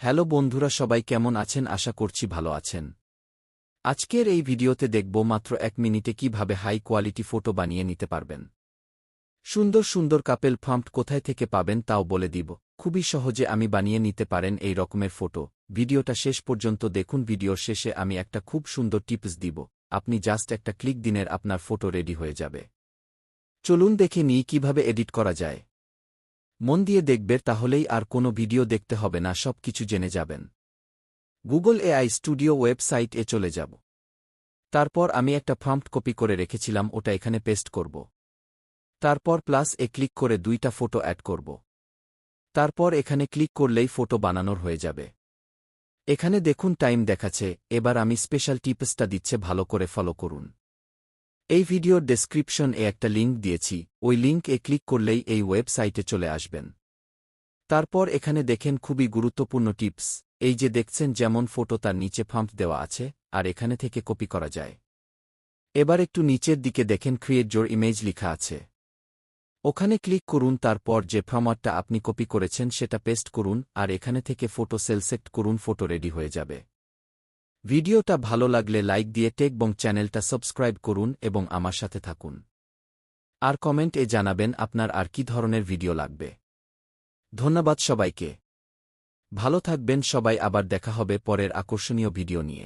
Hello বন্ধুরা, সবাই কেমন আছেন? আশা করছি ভালো আছেন। আজকের এই ভিডিওতে দেখব মাত্র 1 মিনিটে কিভাবে হাই কোয়ালিটি ফটো বানিয়ে নিতে পারবেন। সুন্দর সুন্দর কাপেল ফন্ট কোথায় থেকে পাবেন তাও বলে দিব। খুবই সহজে আমি বানিয়ে নিতে পারেন এই রকমের ফটো। ভিডিওটা শেষ পর্যন্ত দেখুন। ভিডিওর শেষে আমি একটা খুব সুন্দর টিপস দিব। আপনি জাস্ট একটা ক্লিক দিনের আপনার ফটো রেডি হয়ে যাবে। চলুন দেখে নিই কিভাবে এডিট করা যায়। মন দিয়ে দেখবে, তাহলেই আর কোনো ভিডিও দেখতে হবে না, সব কিছু জেনে যাবেন। গুগল এআই স্টুডিও ওয়েবসাইট এ চলে যাব। তারপর আমি একটা প্রম্পট কপি করে রেখেছিলাম, ওটা এখানে পেস্ট করব। তারপর প্লাস এ ক্লিক করে 2টা ফটো অ্যাড করব। তারপর এখানে ক্লিক করলেই ফটো বানানোর হয়ে যাবে। এখানে দেখুন টাইম দেখাচ্ছে। এবার আমি স্পেশাল টিপসটা দিচ্ছে, ভালো করে ফলো করুন। এই ভিডিওর ডেসক্রিপশন এ একটা লিঙ্ক দিয়েছি, ওই লিঙ্ক এ ক্লিক করলেই এই ওয়েবসাইটে চলে আসবেন। তারপর এখানে দেখেন খুবই গুরুত্বপূর্ণ টিপস। এই যে দেখছেন, যেমন ফটো তার নিচে ফন্ট দেওয়া আছে, আর এখানে থেকে কপি করা যায়। এবার একটু নিচের দিকে দেখেন ক্রিয়েট যোর ইমেজ লেখা আছে, ওখানে ক্লিক করুন। তারপর যে ফরম্যাটটা আপনি কপি করেছেন সেটা পেস্ট করুন, আর এখানে থেকে ফটো সিলেক্ট করুন। ফটো রেডি হয়ে যাবে। ভিডিওটা ভালো লাগলে লাইক দিয়ে টেক এবং চ্যানেলটা সাবস্ক্রাইব করুন এবং আমার সাথে থাকুন। আর কমেন্ট এ জানাবেন আপনার আর কি ধরনের ভিডিও লাগবে। ধন্যবাদ সবাইকে। ভালো থাকবেন সবাই, আবার দেখা হবে পরের আকর্ষণীয় ভিডিও নিয়ে।